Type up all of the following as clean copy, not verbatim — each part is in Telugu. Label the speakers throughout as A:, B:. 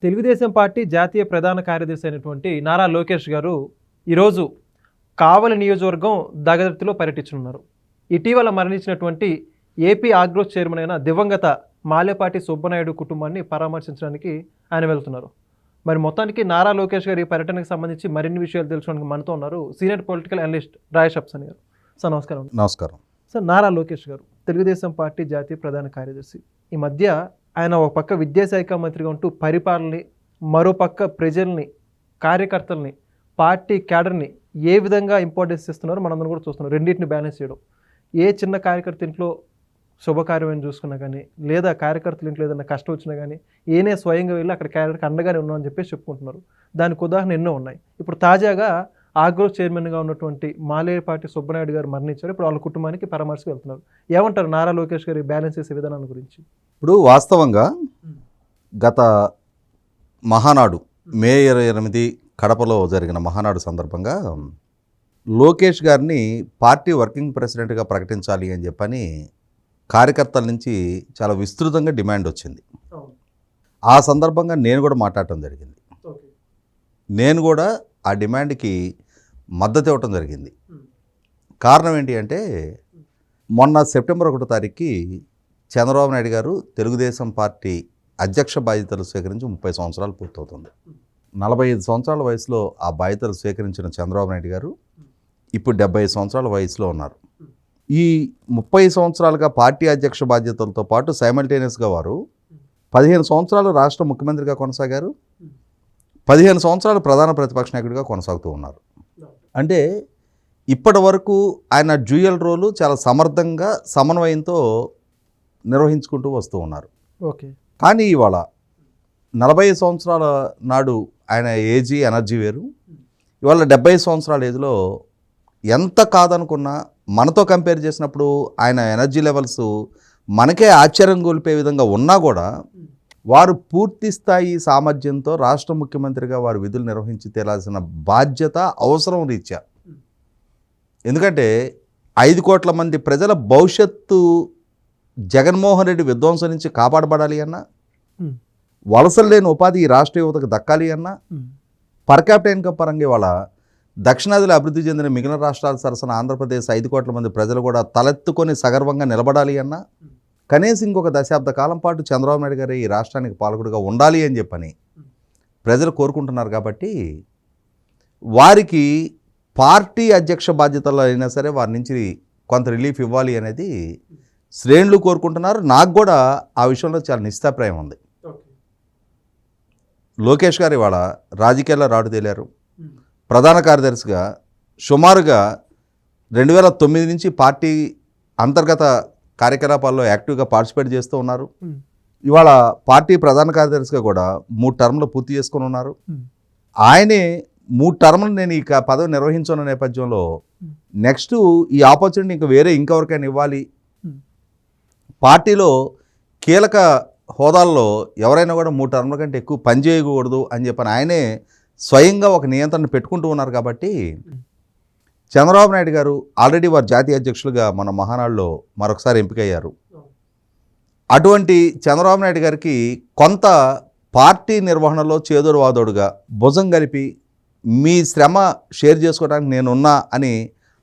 A: తెలుగుదేశం పార్టీ జాతీయ ప్రధాన కార్యదర్శి అయినటువంటి నారా లోకేష్ గారు ఈరోజు కావలి నియోజకవర్గం దగదర్తిలో పర్యటించనున్నారు. ఇటీవల మరణించినటువంటి ఏపీ ఆగ్రోస్ చైర్మన్ అయిన దివంగత మాలేపాటి సుబ్బనాయుడు కుటుంబాన్ని పరామర్శించడానికి ఆయన వెళ్తున్నారు. మరి మొత్తానికి నారా లోకేష్ గారి పర్యటనకు సంబంధించి మరిన్ని విషయాలు తెలుసుకోవడానికి మనతో ఉన్నారు సీనియర్ పొలిటికల్ అనలిస్ట్ రాయేష్ అప్సన్ గారు. సార్ నమస్కారం.
B: నమస్కారం
A: సార్, నారా లోకేష్ గారు తెలుగుదేశం పార్టీ జాతీయ ప్రధాన కార్యదర్శి. ఈ మధ్య ఆయన ఒక పక్క విద్యాశాఖ మంత్రిగా ఉంటూ పరిపాలనని, మరోపక్క ప్రజల్ని, కార్యకర్తల్ని, పార్టీ క్యాడర్ని ఏ విధంగా ఇంపార్టెన్స్ ఇస్తున్నారో మనందరం కూడా చూస్తున్నాం. రెండింటిని బ్యాలెన్స్ చేయడం, ఏ చిన్న కార్యకర్త ఇంట్లో శుభకార్యం చూసుకున్నా కానీ, లేదా కార్యకర్తల ఇంట్లో ఏదైనా కష్టం వచ్చినా కానీ ఈయనే స్వయంగా వెళ్ళి అక్కడ క్యాడర్కి అండగానే ఉన్నామని చెప్పేసి చెప్పుకుంటున్నారు. దానికి ఉదాహరణ ఎన్నో ఉన్నాయి. ఇప్పుడు తాజాగా ఆగ్రోస్ చైర్మన్గా ఉన్నటువంటి మాలేపాటి సుబ్బనాయుడు గారు మరణించారు. ఇప్పుడు వాళ్ళ కుటుంబానికి పరామర్శకు వెళ్తున్నారు. ఏమంటారు నారా లోకేష్ గారి బ్యాలెన్స్ చేసే విధానాన్ని గురించి?
B: ఇప్పుడు వాస్తవంగా గత మహానాడు మే 28 కడపలో జరిగిన మహానాడు సందర్భంగా లోకేష్ గారిని పార్టీ వర్కింగ్ ప్రెసిడెంట్గా ప్రకటించాలి అని చెప్పని కార్యకర్తల నుంచి చాలా విస్తృతంగా డిమాండ్ వచ్చింది. ఆ సందర్భంగా నేను కూడా మాట్లాడటం జరిగింది. నేను కూడా ఆ డిమాండ్కి మద్దతు ఇవ్వటం జరిగింది. కారణం ఏంటి అంటే, మొన్న సెప్టెంబర్ 1వ తారీఖుకి చంద్రబాబు నాయుడు గారు తెలుగుదేశం పార్టీ అధ్యక్ష బాధ్యతలు స్వీకరించి 30 సంవత్సరాలు పూర్తవుతుంది. 45 సంవత్సరాల వయసులో ఆ బాధ్యతలు స్వీకరించిన చంద్రబాబు నాయుడు గారు ఇప్పుడు 75 సంవత్సరాల వయసులో ఉన్నారు. ఈ 30 సంవత్సరాలుగా పార్టీ అధ్యక్ష బాధ్యతలతో పాటు సైమల్టేనియస్గా వారు 15 సంవత్సరాలు రాష్ట్ర ముఖ్యమంత్రిగా కొనసాగారు, 15 సంవత్సరాలు ప్రధాన ప్రతిపక్ష నాయకుడిగా కొనసాగుతూ ఉన్నారు. అంటే ఇప్పటి వరకు ఆయన డ్యూయల్ రోలు చాలా సమర్థంగా సమన్వయంతో నిర్వహించుకుంటూ వస్తూ ఉన్నారు.
A: ఓకే.
B: కానీ ఇవాళ 40 సంవత్సరాల నాడు ఆయన ఏజీ ఎనర్జీ వేరు, ఇవాళ 70 సంవత్సరాల ఏజ్లో ఎంత కాదనుకున్నా మనతో కంపేర్ చేసినప్పుడు ఆయన ఎనర్జీ లెవెల్స్ మనకే ఆశ్చర్యం గొలిపే విధంగా ఉన్నా కూడా వారు పూర్తి స్థాయి సామర్థ్యంతో రాష్ట్ర ముఖ్యమంత్రిగా వారు విధులు నిర్వహించి తీరాల్సిన బాధ్యత అవసరం రీత్యా. ఎందుకంటే 5 కోట్ల మంది ప్రజల భవిష్యత్తు జగన్మోహన్ రెడ్డి విధ్వంసం నుంచి కాపాడబడాలి అన్నా, వలసలు లేని ఉపాధి ఈ రాష్ట్ర యువతకు దక్కాలి అన్నా, పర్ క్యాపిటల్ ఇన్కమ్ పరంగా ఇవాళ దక్షిణాదిలో అభివృద్ధి చెందిన మిగిలిన రాష్ట్రాల సరసన ఆంధ్రప్రదేశ్ 5 కోట్ల మంది ప్రజలు కూడా తలెత్తుకొని సగర్వంగా నిలబడాలి అన్నా, కనీసం ఇంకొక దశాబ్ద కాలం పాటు చంద్రబాబు నాయుడు గారు ఈ రాష్ట్రానికి పాలకుడిగా ఉండాలి అని చెప్పని ప్రజలు కోరుకుంటున్నారు. కాబట్టి వారికి పార్టీ అధ్యక్ష బాధ్యతలు అయినా సరే వారి నుంచి కొంత రిలీఫ్ ఇవ్వాలి అనేది శ్రేణులు కోరుకుంటున్నారు. నాకు కూడా ఆ విషయంలో చాలా నిశ్చితాభిప్రాయం ఉంది. లోకేష్ గారు ఇవాళ రాజకీయాల్లో రాడు తేలారు. ప్రధాన కార్యదర్శిగా సుమారుగా 2009 నుంచి పార్టీ అంతర్గత కార్యకలాపాల్లో యాక్టివ్గా పార్టిసిపేట్ చేస్తూ ఉన్నారు. ఇవాళ పార్టీ ప్రధాన కార్యదర్శిగా కూడా 3 టర్మ్లు పూర్తి చేసుకొని ఉన్నారు. ఆయనే 3 టర్మ్లు నేను ఈ పదవి నిర్వహించున్న నేపథ్యంలో నెక్స్ట్ ఈ ఆపర్చునిటీ ఇంకెవరికైనా ఇవ్వాలి, పార్టీలో కీలక హోదాల్లో ఎవరైనా కూడా 3 టర్మ్ల కంటే ఎక్కువ పనిచేయకూడదు అని చెప్పని ఆయనే స్వయంగా ఒక నియంత్రణ పెట్టుకుంటూ ఉన్నారు. కాబట్టి చంద్రబాబు నాయుడు గారు ఆల్రెడీ వారు జాతీయ అధ్యక్షులుగా మన మహానాడులో మరొకసారి ఎంపికయ్యారు. అటువంటి చంద్రబాబు నాయుడు గారికి కొంత పార్టీ నిర్వహణలో చేదోడు వాదోడుగా భుజం కలిపి మీ శ్రమ షేర్ చేసుకోవడానికి నేనున్నా అని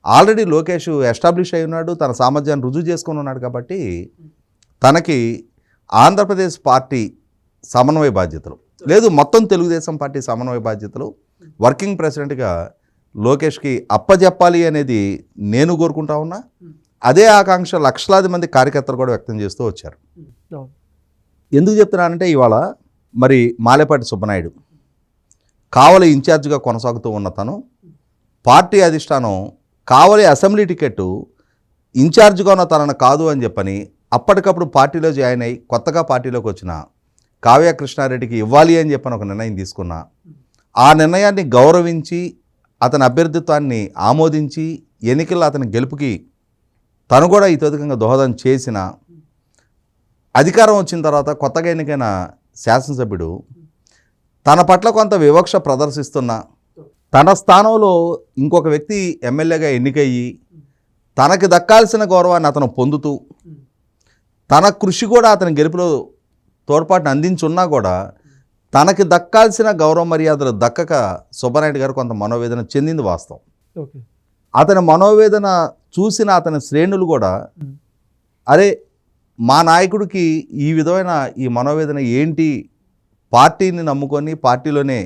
B: ఆల్రెడీ లోకేష్ ఎస్టాబ్లిష్ అయి ఉన్నాడు, తన సామర్థ్యాన్ని రుజువు చేసుకుని ఉన్నాడు. కాబట్టి తనకి ఆంధ్రప్రదేశ్ పార్టీ సమన్వయ బాధ్యతలు లేదు, మొత్తం తెలుగుదేశం పార్టీ సమన్వయ బాధ్యతలు వర్కింగ్ ప్రెసిడెంట్గా లోకేష్కి అప్పజెప్పాలి అనేది నేను కోరుకుంటా ఉన్నా. అదే ఆకాంక్ష లక్షలాది మంది కార్యకర్తలు కూడా వ్యక్తం చేస్తూ వచ్చారు. ఎందుకు చెప్తున్నానంటే, ఇవాళ మరి మాలేపాటి సుబ్బనాయుడు కావలి ఇన్ఛార్జిగా కొనసాగుతూ ఉన్న తను పార్టీ అధిష్టానం కావలి అసెంబ్లీ టికెట్టు ఇన్ఛార్జిగా ఉన్న తనను కాదు అని చెప్పని అప్పటికప్పుడు పార్టీలో జాయిన్ అయ్యి కొత్తగా పార్టీలోకి వచ్చిన కావ్య కృష్ణారెడ్డికి ఇవ్వాలి అని చెప్పని ఒక నిర్ణయం తీసుకున్నా. ఆ నిర్ణయాన్ని గౌరవించి అతని అభ్యర్థిత్వాన్ని ఆమోదించి ఎన్నికల్లో అతని గెలుపుకి తను కూడా ఇతోధికంగా దోహదం చేసిన, అధికారం వచ్చిన తర్వాత కొత్తగా ఎన్నికైన శాసనసభ్యుడు తన పట్ల కొంత వివక్ష ప్రదర్శిస్తున్న, తన స్థానంలో ఇంకొక వ్యక్తి ఎమ్మెల్యేగా ఎన్నికయ్యి తనకి దక్కాల్సిన గౌరవాన్ని అతను పొందుతూ తన కృషి కూడా అతని గెలుపులో తోడ్పాటును అందించున్నా కూడా తనకి దక్కాల్సిన గౌరవ మర్యాదలు దక్కక సుబ్బనాయుడు గారు కొంత మనోవేదన చెందింది వాస్తవం.
A: ఓకే.
B: అతని మనోవేదన చూసిన అతని శ్రేణులు కూడా అరే మా నాయకుడికి ఈ విధమైన ఈ మనోవేదన ఏంటి, పార్టీని నమ్ముకొని పార్టీలోనే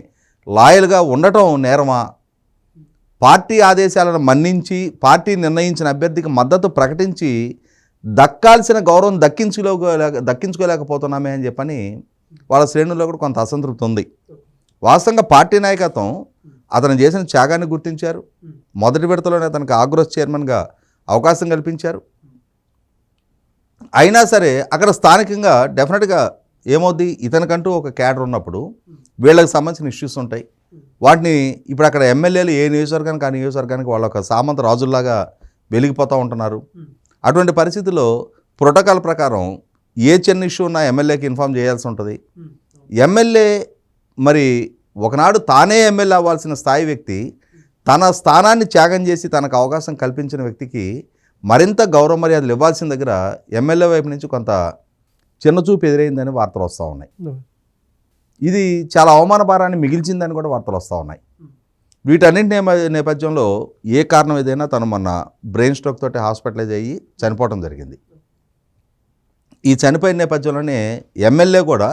B: లాయల్గా ఉండటం నేరమా, పార్టీ ఆదేశాలను మన్నించి పార్టీ నిర్ణయించిన అభ్యర్థికి మద్దతు ప్రకటించి దక్కాల్సిన గౌరవం దక్కించుకోలేకపోతున్నామే అని చెప్పని వాళ్ళ శ్రేణుల్లో కూడా కొంత అసంతృప్తి ఉంది. వాస్తవంగా పార్టీ నాయకత్వం అతను చేసిన త్యాగాన్ని గుర్తించారు. మొదటి విడతలోనే అతనికి ఆగ్రోస్ చైర్మన్గా అవకాశం కల్పించారు. అయినా సరే అక్కడ స్థానికంగా డెఫినెట్గా ఏమవుద్ది, ఇతనికంటూ ఒక క్యాడర్ ఉన్నప్పుడు వీళ్ళకి సంబంధించిన ఇష్యూస్ ఉంటాయి. వాటిని ఇప్పుడు అక్కడ ఎమ్మెల్యేలు ఏ నియోజకవర్గానికి ఆ నియోజకవర్గానికి వాళ్ళ ఒక సామంత రాజుల్లాగా వెలిగిపోతూ ఉంటున్నారు. అటువంటి పరిస్థితుల్లో ప్రోటోకాల్ ప్రకారం ఏ చిన్న ఇష్యూ ఉన్నా ఎమ్మెల్యేకి ఇన్ఫామ్ చేయాల్సి ఉంటుంది. ఎమ్మెల్యే మరి ఒకనాడు తానే ఎమ్మెల్యే అవ్వాల్సిన స్థాయి వ్యక్తి తన స్థానాన్ని త్యాగం చేసి తనకు అవకాశం కల్పించిన వ్యక్తికి మరింత గౌరవ మర్యాదలు ఇవ్వాల్సిన దగ్గర ఎమ్మెల్యే వైపు నుంచి కొంత చిన్నచూపు ఎదురైందని వార్తలు వస్తూ ఉన్నాయి. ఇది చాలా అవమాన భారాన్ని మిగిల్చిందని కూడా వార్తలు వస్తూ ఉన్నాయి. వీటన్నింటి నేపథ్యంలో ఏ కారణం ఏదైనా తను మొన్న బ్రెయిన్ స్ట్రోక్ తోటి హాస్పిటలైజ్ అయ్యి చనిపోవడం జరిగింది. ఈ చనిపోయిన నేపథ్యంలోనే ఎమ్మెల్యే కూడా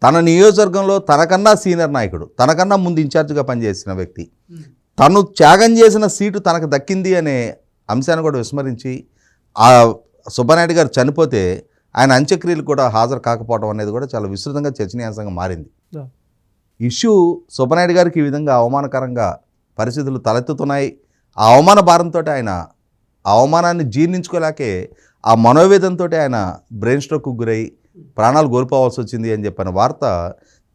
B: తన నియోజకవర్గంలో తనకన్నా సీనియర్ నాయకుడు, తనకన్నా ముందు ఇన్ఛార్జిగా పనిచేసిన వ్యక్తి, తను త్యాగం చేసిన సీటు తనకు దక్కింది అనే అంశాన్ని కూడా విస్మరించి ఆ సుబ్బనాయుడు గారు చనిపోతే ఆయన అంత్యక్రియలు కూడా హాజరు కాకపోవడం అనేది కూడా చాలా విస్తృతంగా చర్చనీయాంశంగా మారింది. ఇష్యూ సుబ్బనాయుడు గారికి ఈ విధంగా అవమానకరంగా పరిస్థితులు తలెత్తుతున్నాయి. ఆ అవమాన భారంతో ఆయన ఆ అవమానాన్ని జీర్ణించుకోలేకే ఆ మనోవేదంతో ఆయన బ్రెయిన్ స్ట్రోక్కు గురై ప్రాణాలు కోల్పోవాల్సి వచ్చింది అని చెప్పిన వార్త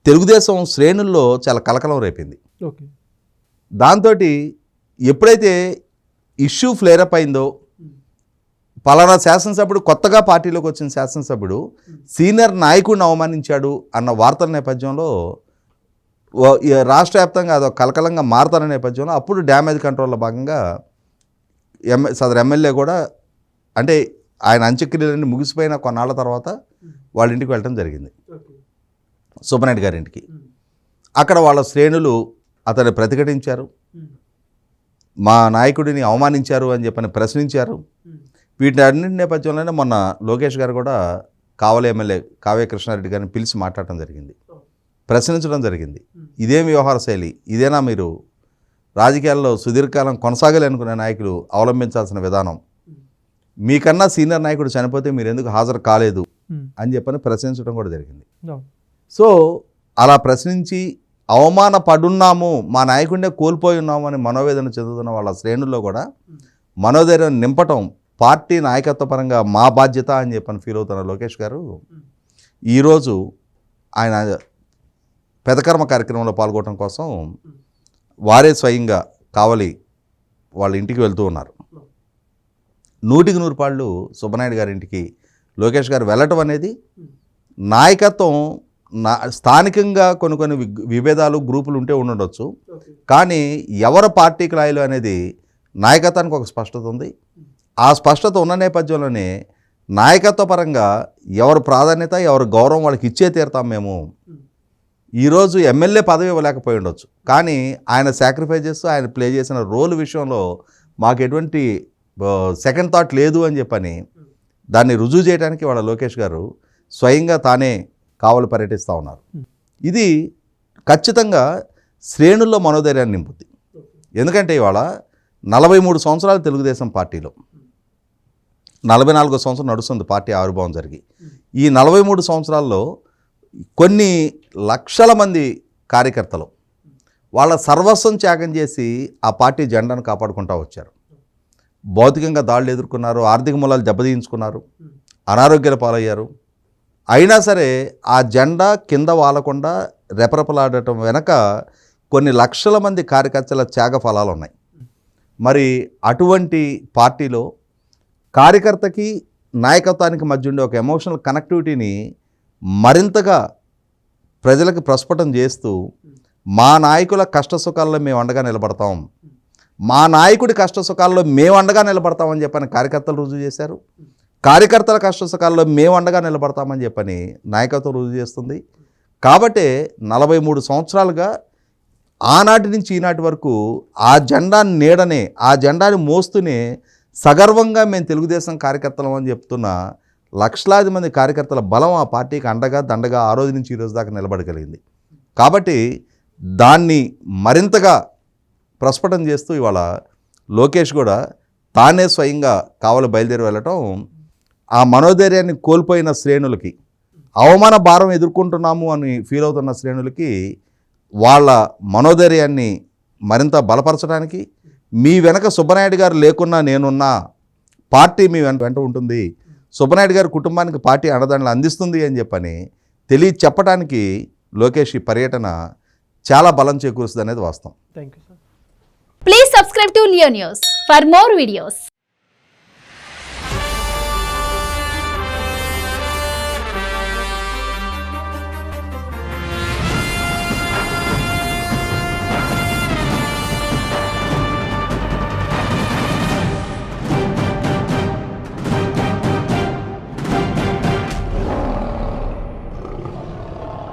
B: తెలుగుదేశం శ్రేణుల్లో చాలా కలకలం రేపింది. దాంతో ఎప్పుడైతే ఇష్యూ ఫ్లేరప్ అయిందో, పలానా శాసనసభ్యుడు కొత్తగా పార్టీలోకి వచ్చిన శాసనసభ్యుడు సీనియర్ నాయకుడిని అవమానించాడు అన్న వార్తల నేపథ్యంలో రాష్ట్ర వ్యాప్తంగా అదొక కలకలంగా మారుతున్న నేపథ్యంలో అప్పుడు డ్యామేజ్ కంట్రోల్లో భాగంగా సదరు ఎమ్మెల్యే కూడా అంటే ఆయన అంత్యక్రియలన్నీ ముగిసిపోయిన కొన్నాళ్ళ తర్వాత వాళ్ళ ఇంటికి వెళ్ళడం జరిగింది, సుబ్బనాయుడు గారి ఇంటికి. అక్కడ వాళ్ళ శ్రేణులు అతన్ని ప్రతిఘటించారు, మా నాయకుడిని అవమానించారు అని చెప్పని ప్రశ్నించారు. వీటన్నింటి నేపథ్యంలోనే మొన్న లోకేష్ గారు కూడా కావలి ఎమ్మెల్యే కావ్య కృష్ణారెడ్డి గారిని పిలిచి మాట్లాడటం జరిగింది, ప్రశ్నించడం జరిగింది. ఇదేం వ్యవహార శైలి, ఇదేనా మీరు రాజకీయాల్లో సుదీర్ఘకాలం కొనసాగాలనుకునే నాయకులు అవలంబించాల్సిన విధానం, మీకన్నా సీనియర్ నాయకుడు చనిపోతే మీరు ఎందుకు హాజరు కాలేదు అని చెప్పని ప్రశ్నించడం కూడా జరిగింది. సో అలా ప్రశ్నించి అవమాన పడున్నాము, మా నాయకుడినే కోల్పోయి ఉన్నాము అని మనోవేదన చెందుతున్న వాళ్ళ శ్రేణుల్లో కూడా మనోధైర్యం నింపటం పార్టీ నాయకత్వ పరంగా మా బాధ్యత అని చెప్పని ఫీల్ అవుతున్న లోకేష్ గారు ఈరోజు ఆయన పెదకర్మ కార్యక్రమంలో పాల్గొనడం కోసం వారే స్వయంగా కావలి వాళ్ళ ఇంటికి వెళ్తూ ఉన్నారు. 100కి 100 సుబ్బనాయుడు గారి ఇంటికి లోకేష్ గారు వెళ్ళటం అనేది నాయకత్వం స్థానికంగా కొన్ని విభేదాలు గ్రూపులు ఉంటే ఉండొచ్చు, కానీ ఎవరు పార్టీకి లాయలు అనేది నాయకత్వానికి ఒక స్పష్టత ఉంది. ఆ స్పష్టత ఉన్న నేపథ్యంలోనే నాయకత్వ పరంగా ఎవరు ప్రాధాన్యత ఎవరు గౌరవం వాళ్ళకి ఇచ్చే తీరుతాం. మేము ఈరోజు ఎమ్మెల్యే పదవి ఇవ్వలేకపోయి ఉండొచ్చు, కానీ ఆయన సాక్రిఫైజెస్ ఆయన ప్లే చేసిన రోల్ విషయంలో మాకు ఎటువంటి సెకండ్ థాట్ లేదు అని చెప్పని దాన్ని రుజువు చేయడానికి వాళ్ళ లోకేష్ గారు స్వయంగా తానే కావలి పర్యటిస్తూ ఉన్నారు. ఇది ఖచ్చితంగా శ్రేణుల్లో మనోధైర్యాన్ని నింపుద్ది. ఎందుకంటే ఇవాళ 43 సంవత్సరాలు తెలుగుదేశం పార్టీలో, 44వ సంవత్సరం నడుస్తుంది పార్టీ ఆవిర్భావం జరిగి. ఈ 43 సంవత్సరాల్లో కొన్ని లక్షల మంది కార్యకర్తలు వాళ్ళ సర్వస్వం త్యాగం చేసి ఆ పార్టీ జెండాను కాపాడుకుంటూ వచ్చారు. భౌతికంగా దాడులు ఎదుర్కొన్నారు, ఆర్థిక మూలాలు దెబ్బతీయించుకున్నారు, అనారోగ్యాల పాలయ్యారు. అయినా సరే ఆ జెండా కింద వాలకుండా రెపరెపలాడటం వెనక కొన్ని లక్షల మంది కార్యకర్తల త్యాగ ఫలాలు ఉన్నాయి. మరి అటువంటి పార్టీలో కార్యకర్తకి నాయకత్వానికి మధ్య ఉండే ఒక ఎమోషనల్ కనెక్టివిటీని మరింతగా ప్రజలకు ప్రస్ఫుటం చేస్తూ మా నాయకుల కష్టసుఖాల్లో మేము అండగా నిలబడతాం, మా నాయకుడి కష్టసుఖాల్లో మేము అండగా నిలబడతామని చెప్పని కార్యకర్తలు రుజువు చేశారు. కార్యకర్తల కష్టసుఖాల్లో మేము అండగా నిలబడతామని చెప్పని నాయకత్వం రుజువు చేస్తుంది. కాబట్టే 43 సంవత్సరాలుగా ఆనాటి నుంచి ఈనాటి వరకు ఆ జెండా నీడనే, ఆ జెండాని మోస్తూనే సగర్వంగా మేము తెలుగుదేశం కార్యకర్తలం అని చెప్తున్న లక్షలాది మంది కార్యకర్తల బలం ఆ పార్టీకి అండగా దండగా ఆ రోజు నుంచి ఈ రోజు దాకా నిలబడగలిగింది. కాబట్టి దాన్ని మరింతగా ప్రస్ఫుటం చేస్తూ ఇవాళ లోకేష్ కూడా తానే స్వయంగా కావలి బయలుదేరి వెళ్ళటం ఆ మనోధైర్యాన్ని కోల్పోయిన శ్రేణులకి, అవమాన భారం ఎదుర్కొంటున్నాము అని ఫీల్ అవుతున్న శ్రేణులకి వాళ్ళ మనోధైర్యాన్ని మరింత బలపరచడానికి, మీ వెనక సుబ్బనాయుడు గారు లేకున్నా నేనున్నా, పార్టీ మీ వెంట ఉంటుంది, సుబ్బనాయుడు గారి కుటుంబానికి పార్టీ అండదండలు అందిస్తుంది అని చెప్పని చెప్పడానికి లోకేష్ ఈ పర్యటన చాలా బలం చేకూరుస్తుంది అనేది వాస్తవం.
A: Thank you sir.
C: Please subscribe to Leo News for more videos.